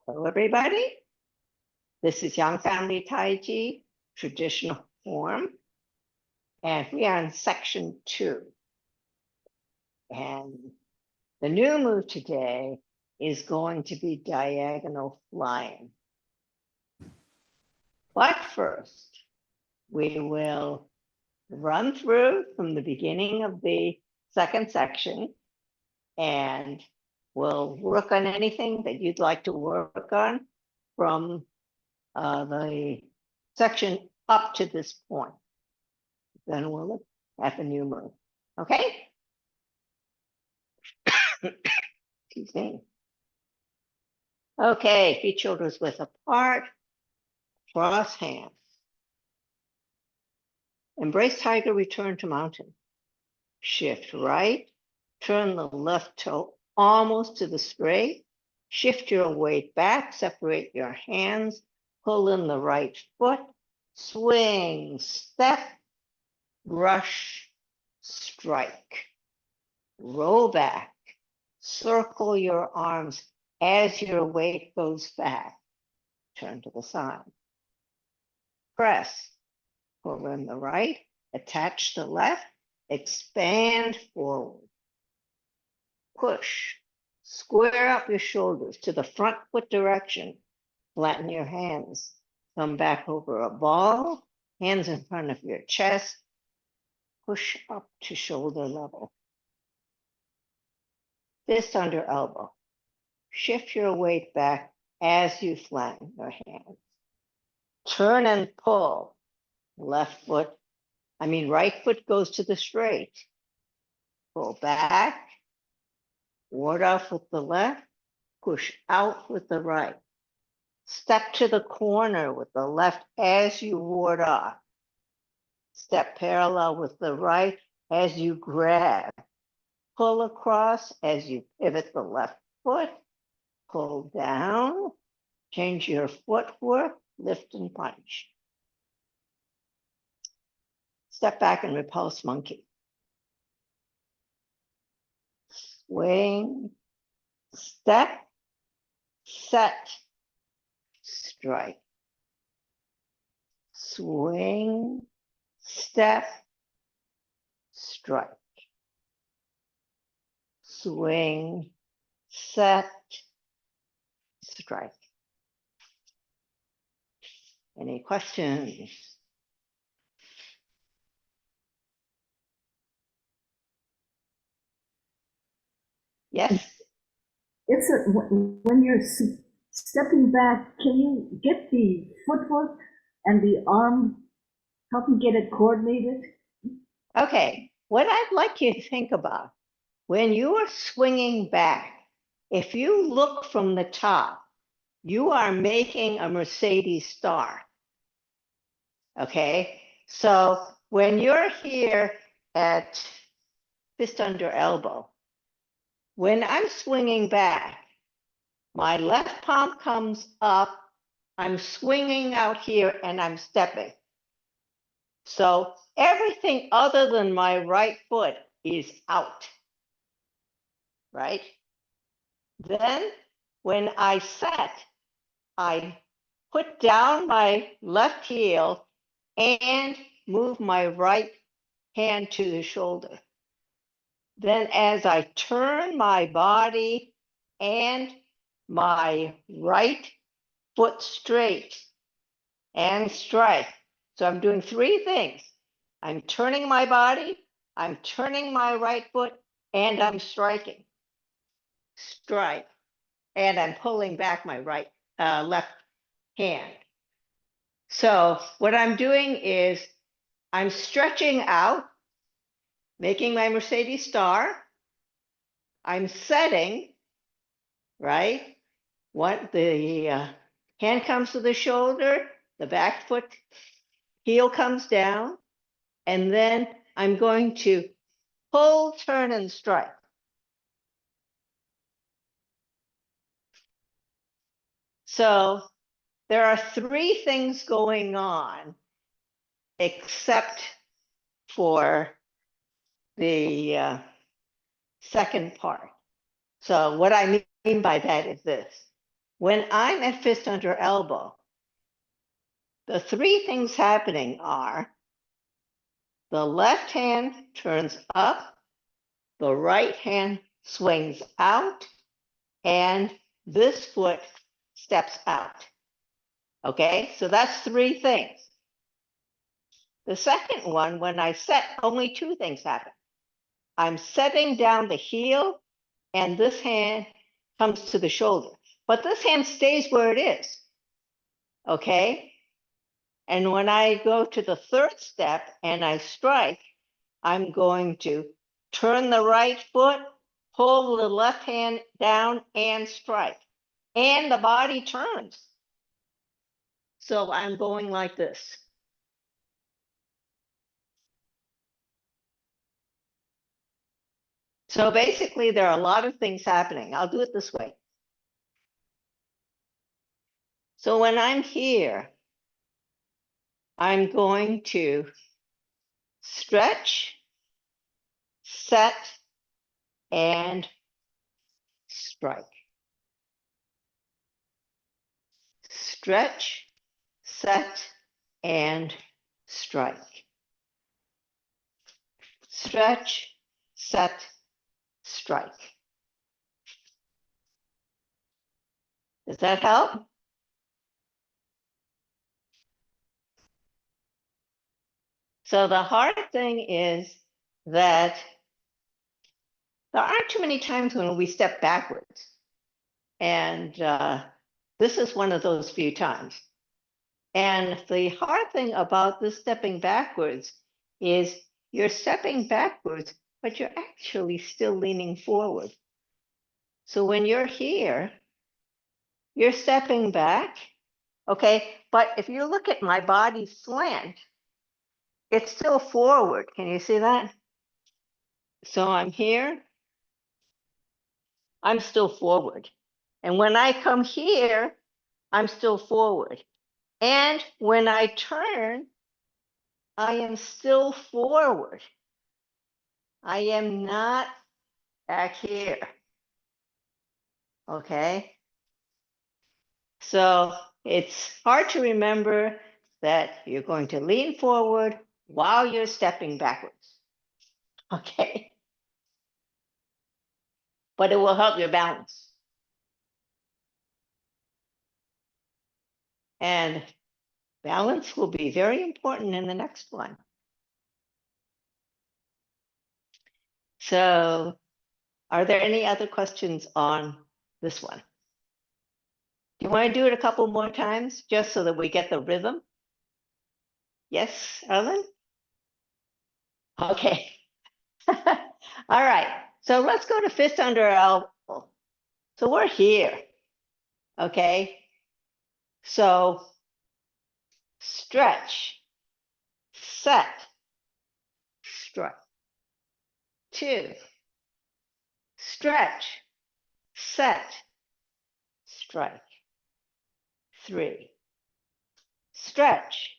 Hello, everybody. This is Yang Family Tai Chi, traditional form. And we are in section 2. And the new move today is going to be diagonal flying. But first, we will run through from the beginning of the second section, and we'll work on anything that you'd like to work on from the section up to this point. Then we'll look at the new move. Okay? Excuse me. Okay, feet shoulders width apart, cross hands. Embrace tiger, return to mountain. Shift right, turn the left toe almost to the straight. Shift your weight back, separate your hands, pull in the right foot, swing, step, brush, strike. Roll back, circle your arms as your weight goes back. Turn to the side. Press, pull in the right, attach the left, expand forward. Push, square up your shoulders to the front foot direction. Flatten your hands. Come back over a ball, hands in front of your chest. Push up to shoulder level. Fist under elbow. Shift your weight back as you flatten your hands. Turn and pull. Right foot goes to the straight. Pull back. Ward off with the left. Push out with the right. Step to the corner with the left as you ward off. Step parallel with the right as you grab. Pull across as you pivot the left foot. Pull down. Change your footwork. Lift and punch. Step back and repulse monkey. Swing, step, set, strike. Swing, step, strike. Swing, set, strike. Any questions? Yes? When you're stepping back, can you get the footwork and the arm, help you get it coordinated? Okay, what I'd like you to think about, when you are swinging back, if you look from the top, you are making a Mercedes star. Okay, so when you're here at fist under elbow, when I'm swinging back, my left palm comes up, I'm swinging out here and I'm stepping. So everything other than my right foot is out, right? Then when I set, I put down my left heel and move my right hand to the shoulder. Then as I turn my body and my right foot straight and strike. So I'm doing 3 things. I'm turning my body, I'm turning my right foot, and I'm striking. Strike. And I'm pulling back my left hand. So what I'm doing is I'm stretching out, making my Mercedes star. I'm setting, right? The hand comes to the shoulder, the back foot heel comes down, and then I'm going to pull, turn, and strike. So there are 3 things going on, except for the second part. So what I mean by that is this. when I'm at fist under elbow, the three things happening are the left hand turns up, the right hand swings out, and this foot steps out. Okay, so that's three things. The second one, when I set, only two things happen. I'm setting down the heel, and this hand comes to the shoulder. But this hand stays where it is. Okay? And when I go to the third step and I strike, I'm going to turn the right foot, pull the left hand down, and strike. And the body turns. So I'm going like this. So basically, there are a lot of things happening. I'll do it this way. So when I'm here, I'm going to stretch, set, and strike. Stretch, set, and strike. Stretch, set, strike. Does that help? So the hard thing is that there aren't too many times when we step backwards. And this is one of those few times. And the hard thing about this stepping backwards is you're stepping backwards, but you're actually still leaning forward. So when you're here, you're stepping back, okay? But if you look at my body slant, it's still forward. Can you see that? So I'm here, I'm still forward. And when I come here, I'm still forward. And when I turn, I am still forward. I am not back here. Okay? So it's hard to remember that you're going to lean forward while you're stepping backwards. Okay? But it will help your balance. And balance will be very important in the next one. So, are there any other questions on this one? Do you want to do it a couple more times just so that we get the rhythm? Yes, Ellen? Okay. All right. So let's go to fist under elbow. So we're here. Okay. So stretch, set, strike. 2, stretch, set, strike. 3, stretch,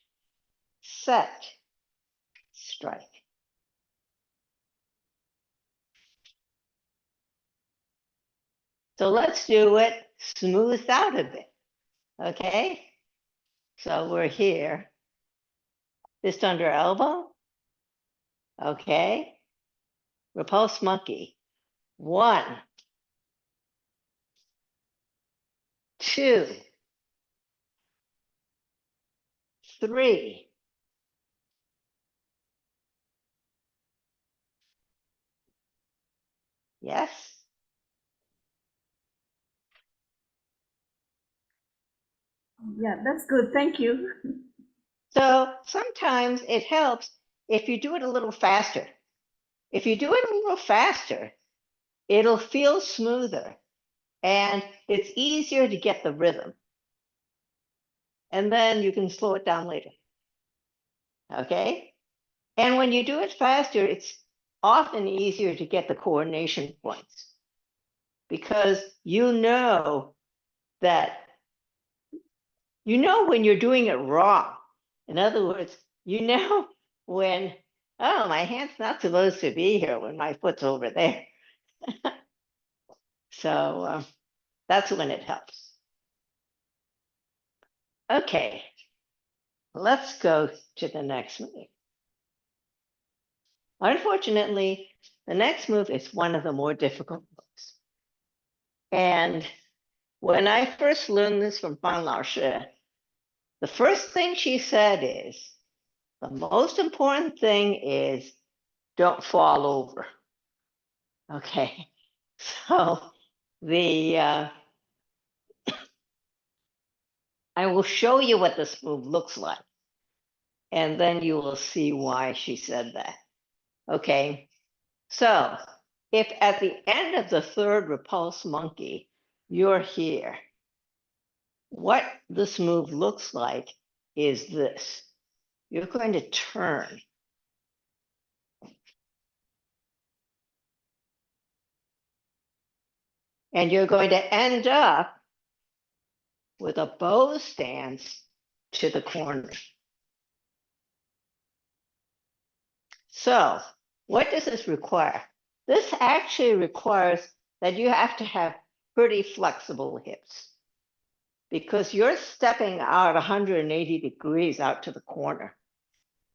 set, strike. So let's do it smoothed out a bit. Okay. So we're here. Fist under elbow. Okay. Repulse monkey. 1, 2, 3. Yes. Yeah, that's good. Thank you. So sometimes it helps if you do it a little faster. If you do it a little faster, it'll feel smoother and it's easier to get the rhythm. And then you can slow it down later. Okay? And when you do it faster, it's often easier to get the coordination points because you know that when you're doing it wrong. In other words, when, oh, my hand's not supposed to be here when my foot's over there. So that's when it helps. Okay, let's go to the next move. Unfortunately, the next move is one of the more difficult moves. And when I first learned this from Fang Lao Shi, the first thing she said is, the most important thing is don't fall over. Okay, so I will show you what this move looks like, and then you will see why she said that. Okay, so if at the end of the third repulse monkey, you're here, what this move looks like is this. You're going to turn. And you're going to end up with a bow stance to the corner. So what does this require? This actually requires that you have to have pretty flexible hips because you're stepping out 180 degrees out to the corner.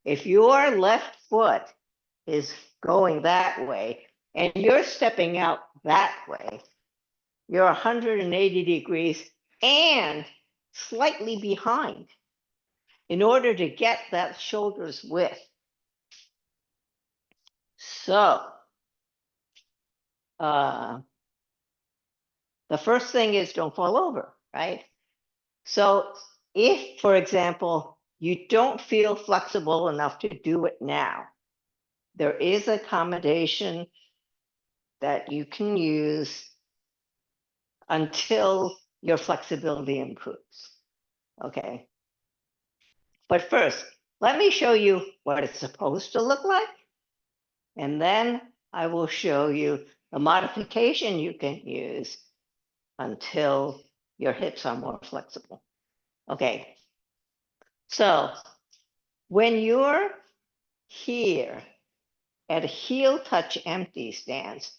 If your left foot is going that way and you're stepping out that way, you're 180 degrees and slightly behind in order to get that shoulder's width. So the first thing is don't fall over, right? So if, for example, you don't feel flexible enough to do it now, there is accommodation that you can use until your flexibility improves. Okay. But first, let me show you what it's supposed to look like. And then I will show you the modification you can use until your hips are more flexible. Okay. So when you're here at a heel touch empty stance,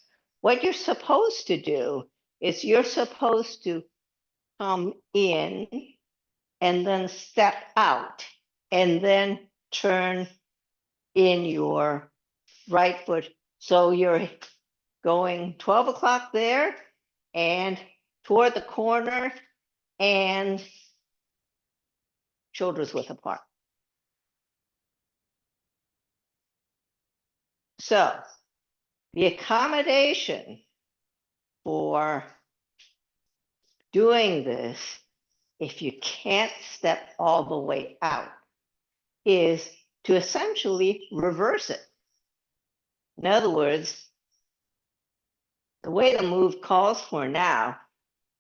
what you're supposed to do is you're supposed to come in and then step out and then turn in your right foot. So you're going 12 o'clock there and toward the corner and shoulders width apart. So the accommodation for doing this, if you can't step all the way out, is to essentially reverse it. In other words, the way the move calls for now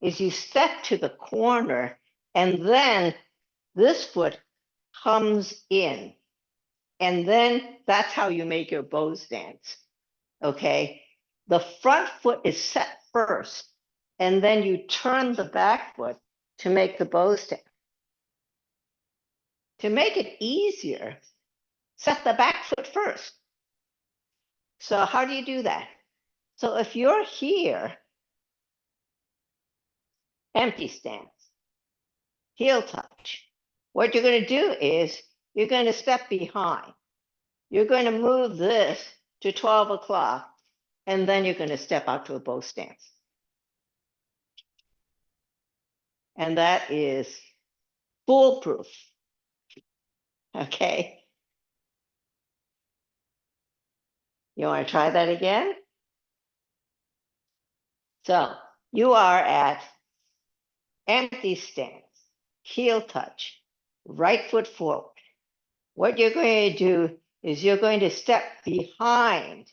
is you step to the corner and then this foot comes in. And then that's how you make your bow stance. Okay. The front foot is set first, and then you turn the back foot to make the bow stance. To make it easier, set the back foot first. So how do you do that? So if you're here, empty stance, heel touch, what you're going to do is you're going to step behind. You're going to move this to 12 o'clock, and then you're going to step out to a bow stance. And that is foolproof. Okay. You want to try that again? So you are at empty stance, heel touch, right foot forward. What you're going to do is you're going to step behind,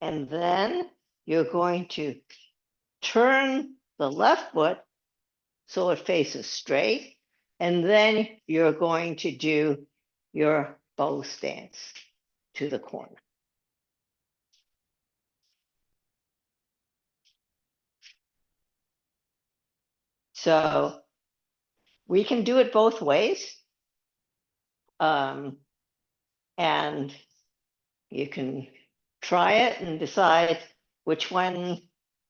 and then you're going to turn the left foot so it faces straight, and then you're going to do your bow stance to the corner. So we can do it both ways. And you can try it and decide which one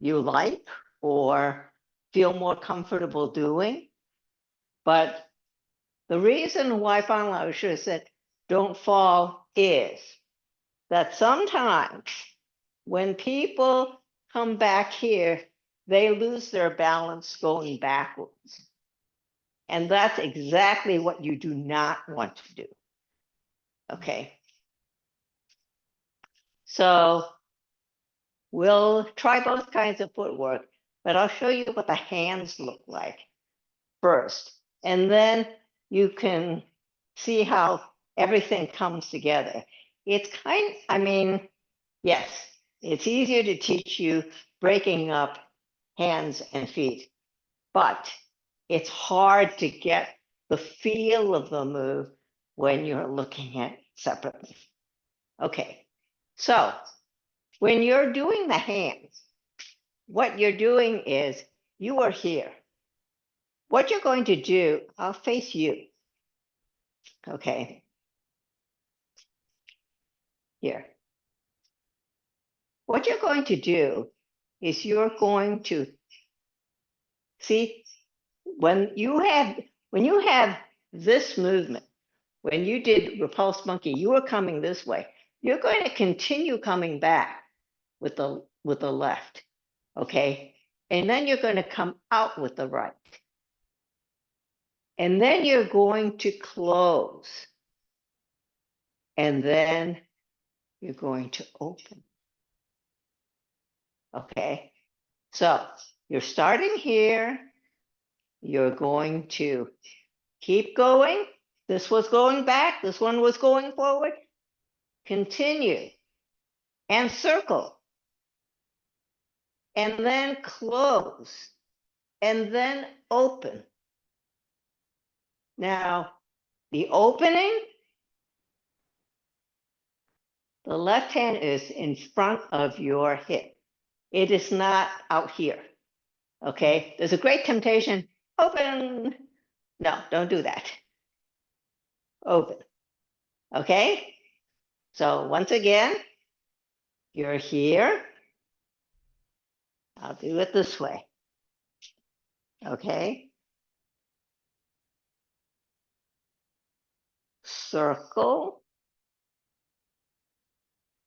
you like or feel more comfortable doing. But The reason why finally I should have said don't fall is that sometimes when people come back here, they lose their balance going backwards. And that's exactly what you do not want to do. Okay. So we'll try both kinds of footwork, but I'll show you what the hands look like first. And then you can see how everything comes together. It's yes, it's easier to teach you breaking up hands and feet, but it's hard to get the feel of the move when you're looking at it separately. Okay, so when you're doing the hands, what you're doing is you are here. What you're going to do, I'll face you. Okay, here. What you're going to do is you're going to see when you have this movement, when you did repulsed monkey, you were coming this way. You're going to continue coming back with the left, okay? And then you're going to come out with the right. And then you're going to close. And then you're going to open. Okay? So you're starting here. You're going to keep going. This was going back. This one was going forward. Continue and circle. And then close. And then open. Now, the opening, the left hand is in front of your hip. It is not out here. Okay? There's a great temptation. Open. No, don't do that. Open. Okay? So once again, you're here. I'll do it this way. Okay? Circle,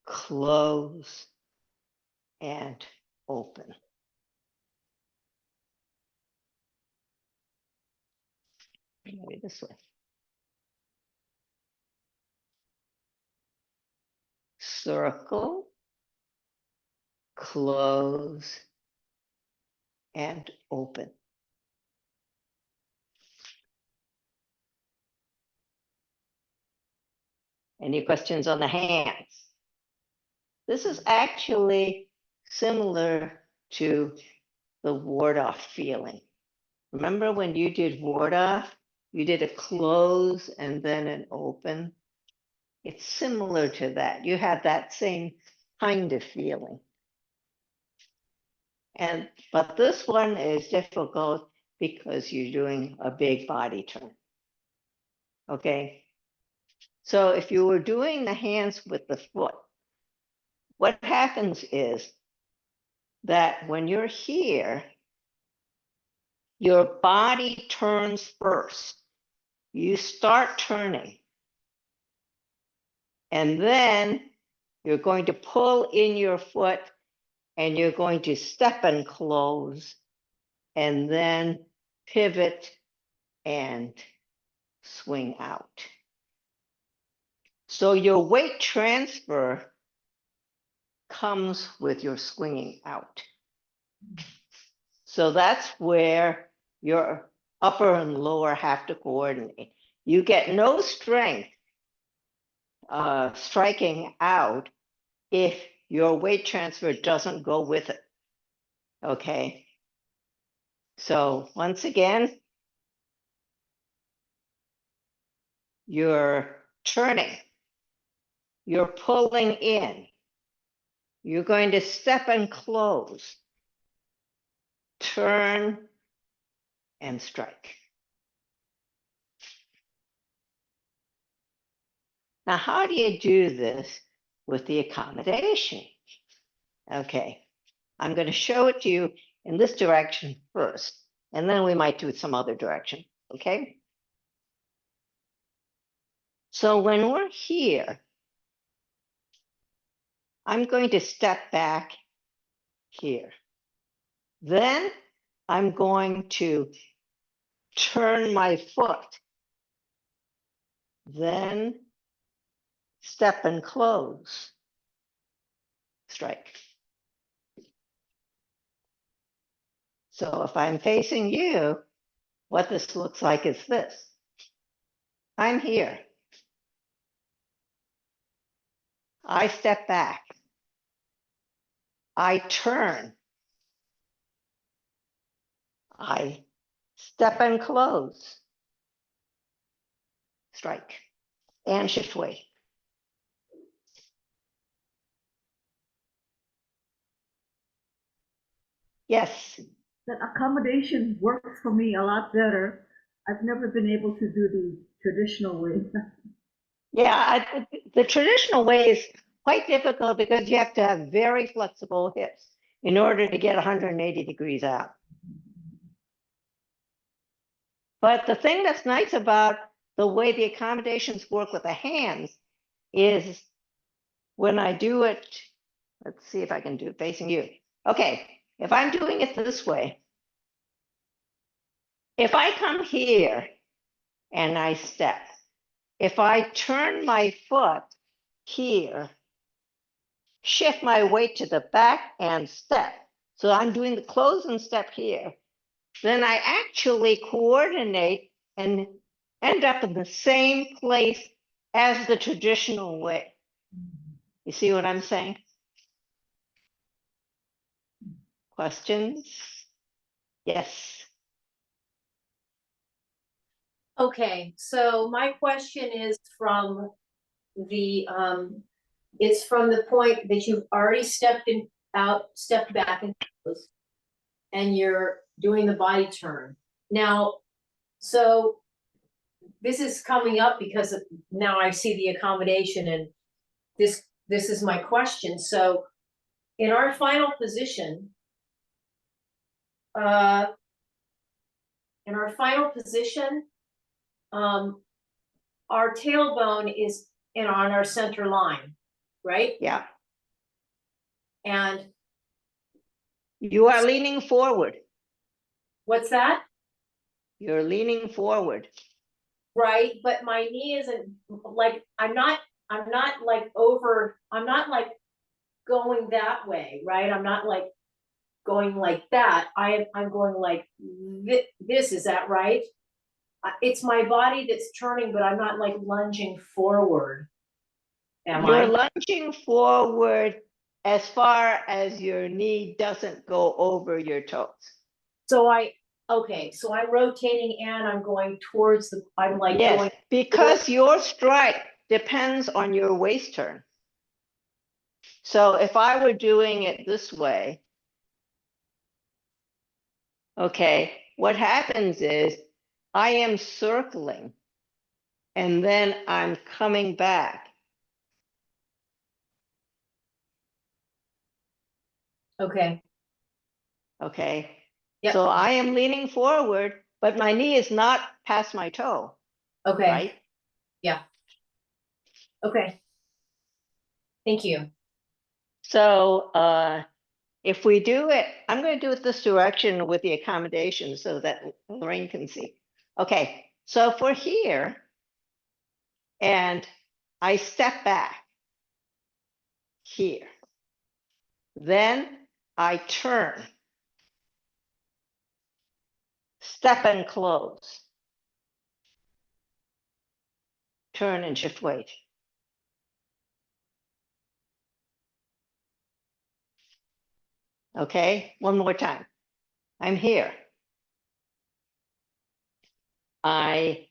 close, and open. Maybe this way. Circle, close, and open. Any questions on the hands? This is actually similar to the ward-off feeling. Remember when you did ward-off, you did a close and then an open? It's similar to that. You have that same kind of feeling. But this one is difficult because you're doing a big body turn. Okay? So if you were doing the hands with the foot, what happens is that when you're here, your body turns first. You start turning. And then you're going to pull in your foot and you're going to step and close and then pivot and swing out. So your weight transfer comes with your swinging out. So that's where your upper and lower have to coordinate. You get no strength striking out if your weight transfer doesn't go with it. Okay. So once again, you're turning, you're pulling in, you're going to step and close, turn and strike. Now, how do you do this with the accommodation? Okay, I'm going to show it to you in this direction first, and then we might do it some other direction, okay? So when we're here, I'm going to step back here. Then I'm going to turn my foot. Then step and close. Strike. So if I'm facing you, what this looks like is this. I'm here. I step back. I turn. I step and close. Strike. And shift weight. Yes. That accommodation works for me a lot better. I've never been able to do the traditional way. Yeah, the traditional way is quite difficult because you have to have very flexible hips in order to get 180 degrees out. But the thing that's nice about the way the accommodations work with the hands is when I do it, let's see if I can do it facing you. Okay, if I'm doing it this way, if I come here and I step, if I turn my foot here, shift my weight to the back and step, so I'm doing the close and step here, then I actually coordinate and end up in the same place as the traditional way. You see what I'm saying? Questions? Yes. Okay, so my question is from the it's from the point that you've already stepped back and close, and you're doing the body turn. Now, so this is coming up because now I see the accommodation, and this is my question. So in our final position, uh in our final position, our tailbone is on our center line, right? Yeah. And You are leaning forward. what's that? You're leaning forward. Right, but my knee isn't like, I'm not like going that way, right? I'm not like going like that. I'm going like this, is that right? It's my body that's turning, but I'm not like lunging forward. You're lunging forward as far as your knee doesn't go over your toes. So okay, so I'm rotating and I'm going towards I'm like yes, going because your strike depends on your waist turn. So if I were doing it this way, okay, what happens is I am circling and then I'm coming back. Okay. Okay. Yep. So I am leaning forward, but my knee is not past my toe. Okay. Right? Yeah. Okay. Thank you. So if we do it, I'm going to do it this direction with the accommodation so that Lorraine can see. Okay, so if we're here and I step back here, then I turn, step and close, turn and shift weight. Okay, one more time. I'm here. My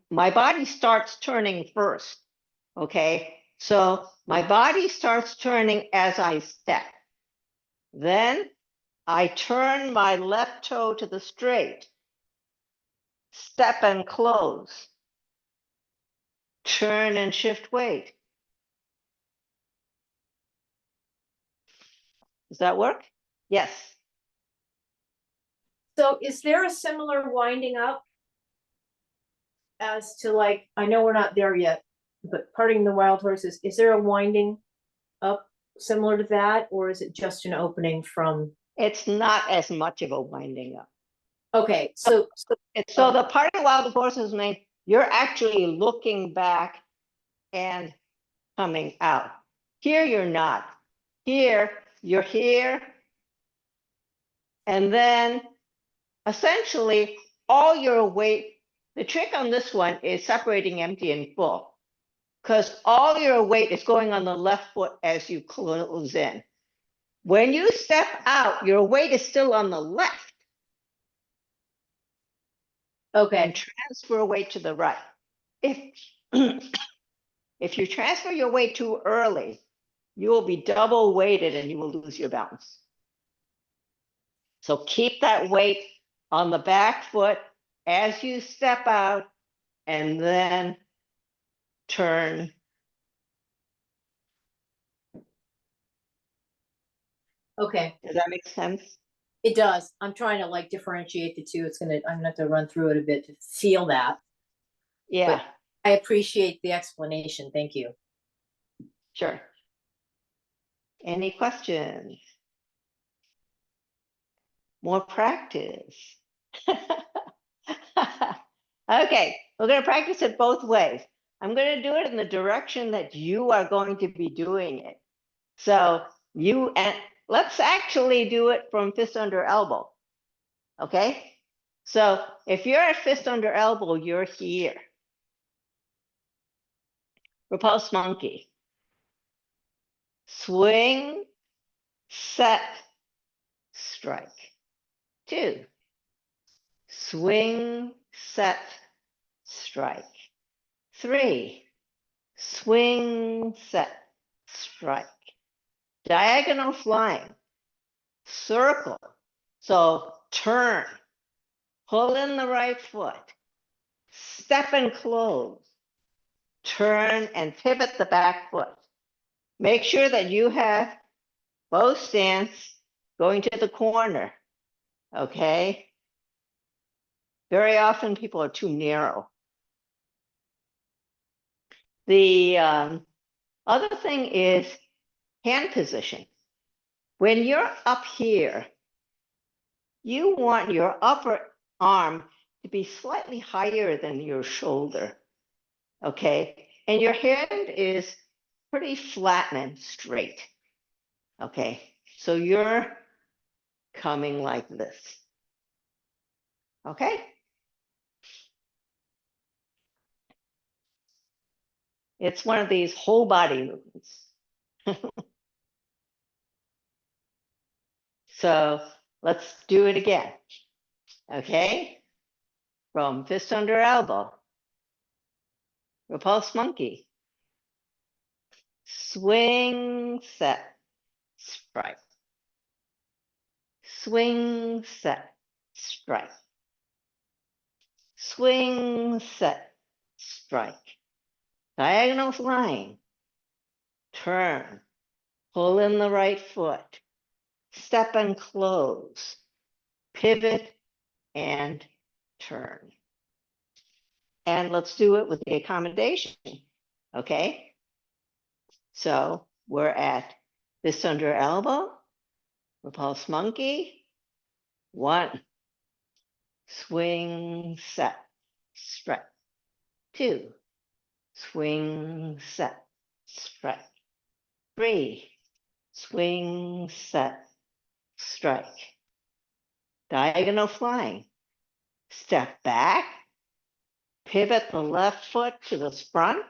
body starts turning first. Okay, so my body starts turning as I step. Then I turn my left toe to the straight, step and close, turn and shift weight. Does that work? Yes. So is there a similar winding up? as to like, I know we're not there yet, but parting the wild horses, is there a winding up similar to that, or is it just an opening from? It's not as much of a winding up. Okay, so So the parting wild horses mean you're actually looking back and coming out. Here you're not. Here, you're here. And then essentially all your weight, the trick on this one is separating empty and full, because all your weight is going on the left foot as you close in. When you step out, your weight is still on the left okay, and transfer weight to the right. If if you transfer your weight too early, you will be double weighted and you will lose your balance. So keep that weight on the back foot as you step out and then turn. okay, Does that make sense? it does. I'm trying to like differentiate the two. I'm gonna have to run through it a bit to feel that. Yeah, I appreciate the explanation. Thank you. sure. Any questions? More practice. Okay, we're going to practice it both ways. I'm going to do it in the direction that you are going to be doing it. So let's actually do it from fist under elbow. Okay, so if you're at fist under elbow, you're here. Repulse monkey. Swing, set, strike. 2. Swing, set, strike. 3. Swing, set, strike. Diagonal flying. Circle. So turn. Pull in the right foot. Step and close. Turn and pivot the back foot. Make sure that you have both stance going to the corner. Okay? Very often people are too narrow. The other thing is hand position. When you're up here, you want your upper arm to be slightly higher than your shoulder. Okay? And your hand is pretty flat and straight. Okay? So you're coming like this. Okay? It's one of these whole body movements. So let's do it again. Okay? From fist under elbow. Repulse monkey. Swing, set, strike. Swing, set, strike. Swing, set, strike. Diagonal flying. Turn. Pull in the right foot. Step and close. Pivot and turn. And let's do it with the accommodation. Okay? So we're at fist under elbow. Repulse monkey. 1. Swing, set, strike. 2. Swing, set, strike. 3. Swing, set, strike. Diagonal flying. Step back. Pivot the left foot to the front.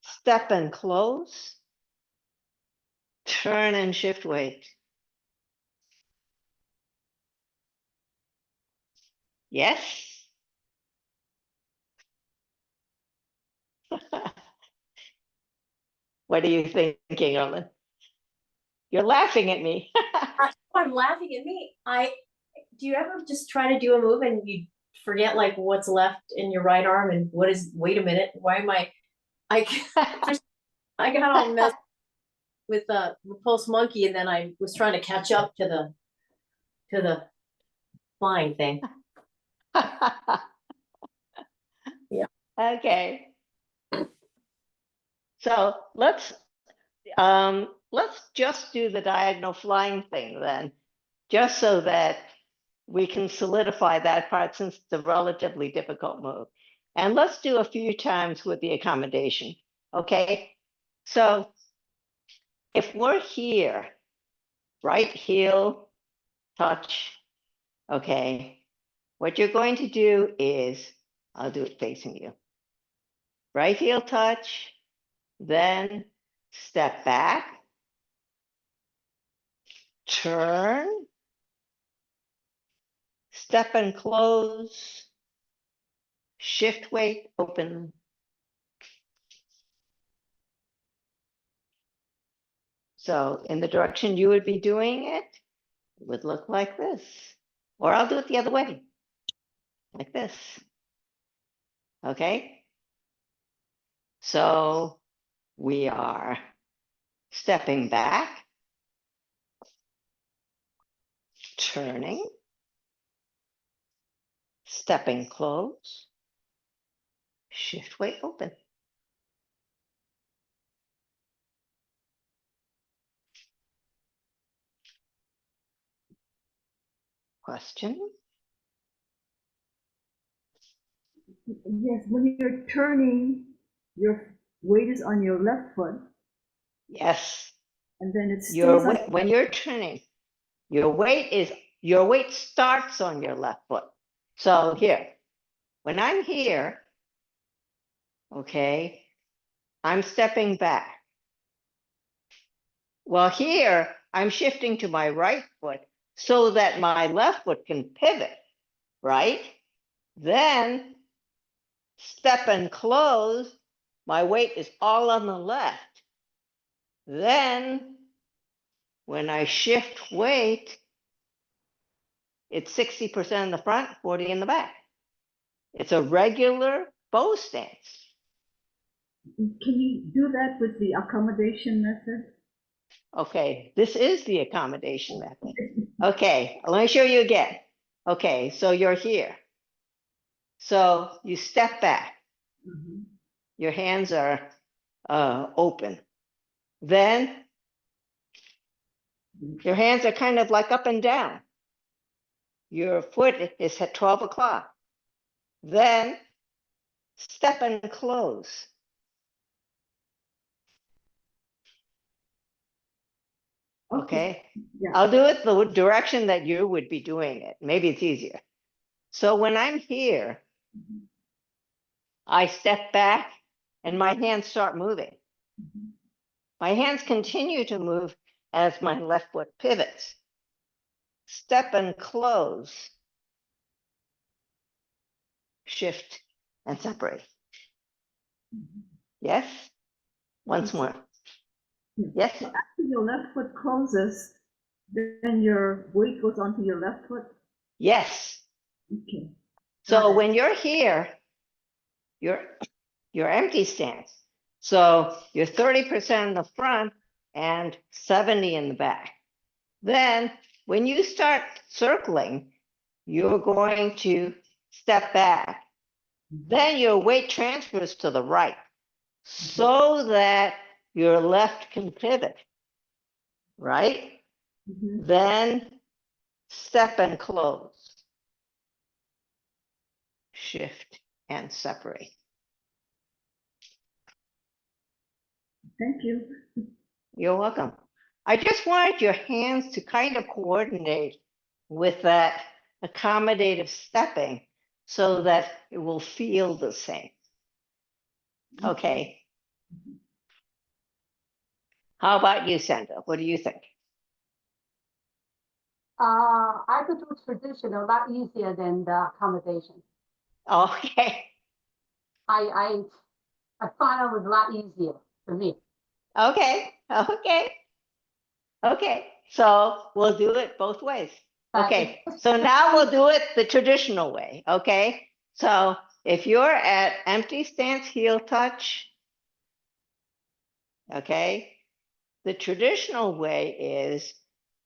Step and close. Turn and shift weight. Yes? What are you thinking, Ellen? You're laughing at me. I'm laughing at me. Do you ever just try to do a move and you forget like what's left in your right arm and wait a minute, why am I got all messed with the repulse monkey and then I was trying to catch up to the flying thing. Okay. So let's just do the diagonal flying thing then, just so that we can solidify that part since it's a relatively difficult move. And let's do a few times with the accommodation. Okay. So if we're here, right heel, touch, okay, what you're going to do is, I'll do it facing you. Right heel touch, then step back, turn, step and close, shift weight, open. So in the direction you would be doing it, it would look like this. Or I'll do it the other way, like this. Okay? So we are stepping back, turning, stepping close, shift weight, open. Question? Yes, when you're turning, your weight is on your left foot, Yes. and then it Your stays on. weight, when you're turning, your weight starts on your left foot. So here, when I'm here, okay, I'm stepping back. Well, here I'm shifting to my right foot so that my left foot can pivot, right? Then step and close, my weight is all on the left. Then when I shift weight, it's 60% in the front, 40 in the back. It's a regular bow stance. Can you do that with the accommodation method? Okay, this is the accommodation method. Okay, let me show you again. Okay, so you're here. So you step back. Mhm. Your hands are open. Then your hands are kind of like up and down. Your foot is at 12 o'clock. Then step and close. Okay. Yeah. I'll do it the direction that you would be doing it. Maybe it's easier. So when I'm here, I step back and my hands start moving. Mhm. My hands continue to move as my left foot pivots. Step and close, shift and separate. Yes? Once more. Yes? So after your left foot closes, then your weight goes onto your left foot? Yes. Okay. So when you're here, you're empty stance. So you're 30% in the front and 70 in the back. Then when you start circling, you're going to step back. Then your weight transfers to the right so that your left can pivot, right? Mhm. Then step and close, shift and separate. Thank you. You're welcome. I just wanted your hands to kind of coordinate with that accommodative stepping so that it will feel the same. Okay. How about you, Sandra? What do you think? I could do traditional a lot easier than the accommodation. Okay. I find it was a lot easier for me. Okay. Okay. Okay. So we'll do it both ways. Okay. So now we'll do it the traditional way. Okay. So if you're at empty stance heel touch, okay, the traditional way is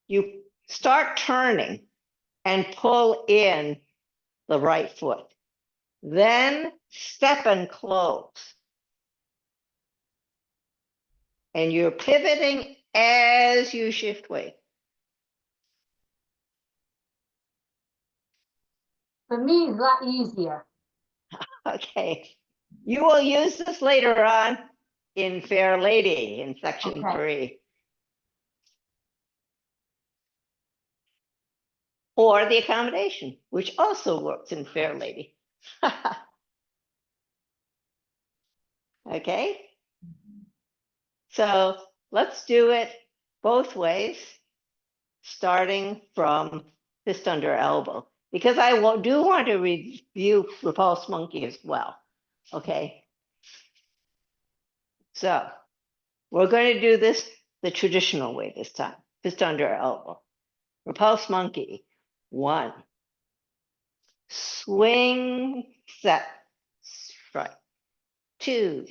you start turning and pull in the right foot. Then step and close. And you're pivoting as you shift weight. For me, it's a lot easier. Okay. You will use this later on in Fair Lady in section Okay. 3. Or the accommodation, which also works in Fair Lady. Okay. So let's do it both ways, starting from fist under elbow, because I do want to review repulse monkey as well. Okay. So we're going to do this the traditional way this time, fist under elbow. Repulse monkey, 1. Swing, set, strike. 2.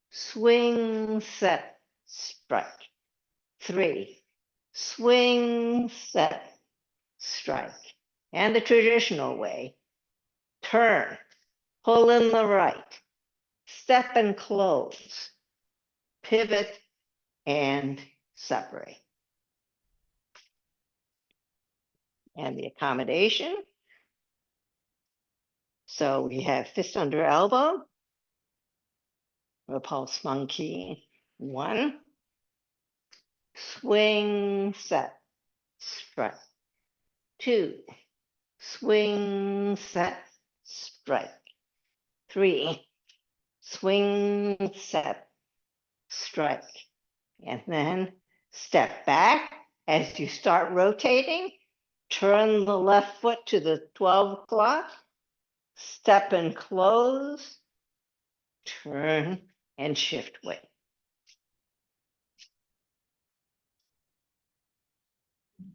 Swing, set, strike. 3. Swing, set, strike. And the traditional way, turn, pull in the right, step and close, pivot and separate. And the accommodation. So we have fist under elbow, repulse monkey, 1, swing, set, strike. 2, swing, set, strike. 3, swing, set, strike. And then step back as you start rotating. Turn the left foot to the 12 o'clock. Step and close. Turn and shift weight.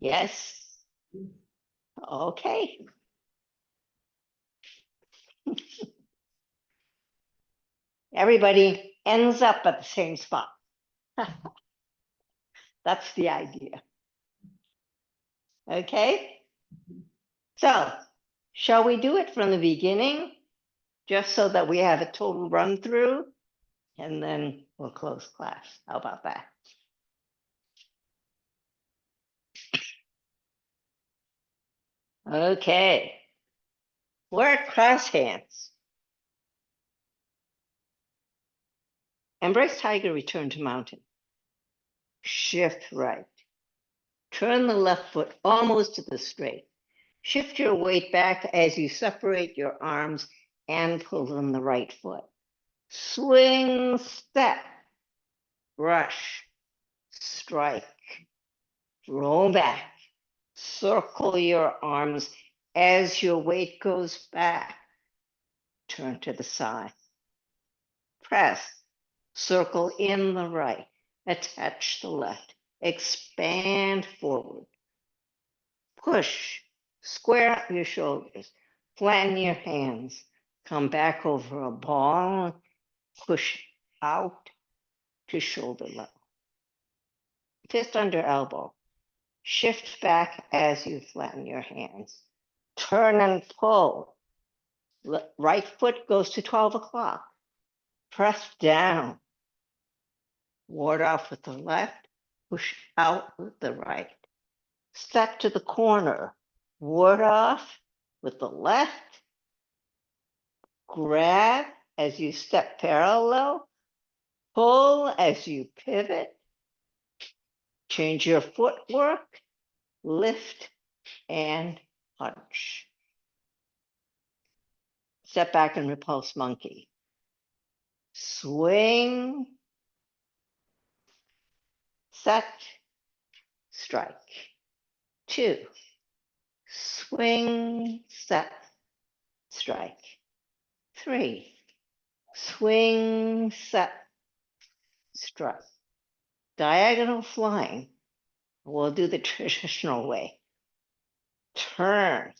Yes. Okay. Everybody ends up at the same spot. That's the idea. Okay. So, shall we do it from the beginning, just so that we have a total run through, and then we'll close class? How about that? Okay. We're at cross hands. Embrace tiger, return to mountain. Shift right. Turn the left foot almost to the straight. Shift your weight back as you separate your arms and pull in the right foot. Swing, step, brush, strike, roll back. Circle your arms as your weight goes back. Turn to the side. Press. Circle in the right. Attach the left. Expand forward. Push. Square up your shoulders. Flatten your hands. Come back over a ball. Push out to shoulder level. Fist under elbow. Shift back as you flatten your hands. Turn and pull. Right foot goes to 12 o'clock. Press down. Ward off with the left. Push out with the right. Step to the corner. Ward off with the left. Grab as you step parallel. Pull as you pivot. Change your footwork. Lift and punch. Step back and repulse monkey. Swing, set, strike. 2, swing, set, strike. 3, swing, set, strike. Diagonal flying. We'll do the traditional way. Turn,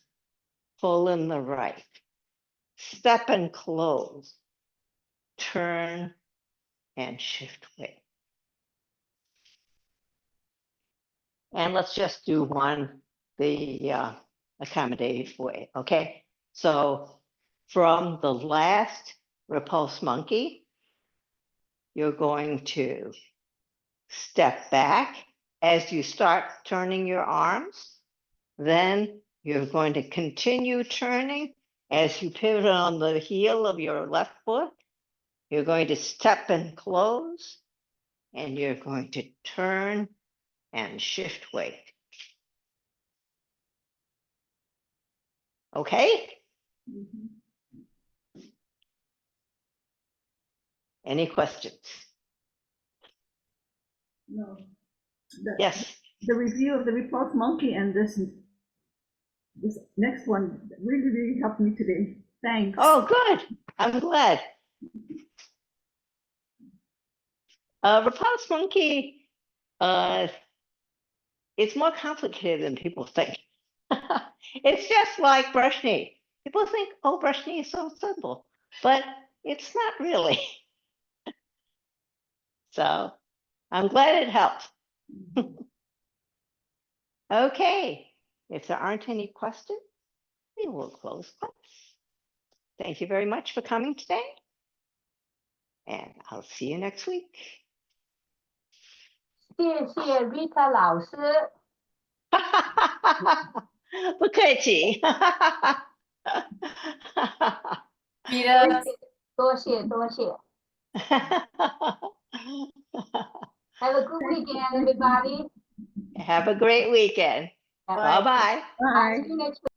pull in the right. Step and close. Turn and shift weight. And let's just do one the accommodative way, okay? So from the last repulse monkey, you're going to step back as you start turning your arms. Then you're going to continue turning as you pivot on the heel of your left foot. You're going to step and close, and you're going to turn and shift weight. Okay? Mhm. Any questions? No. The- Yes. The review of the repulse monkey and this next one really, really helped me today. Thanks. Oh, good. I'm glad. Repulse monkey, it's more complicated than people think. It's just like brush knee. People think, oh, brush knee is so simple, but it's not really. So I'm glad it helped. Okay, if there aren't any questions, we will close class. Thank you very much for coming today. And I'll see you next week. 谢谢 Rita 老师，不客气。Rita, 多谢多谢。Have a good weekend, everybody. Have a great weekend. Bye. Bye-bye. Bye. See you next week.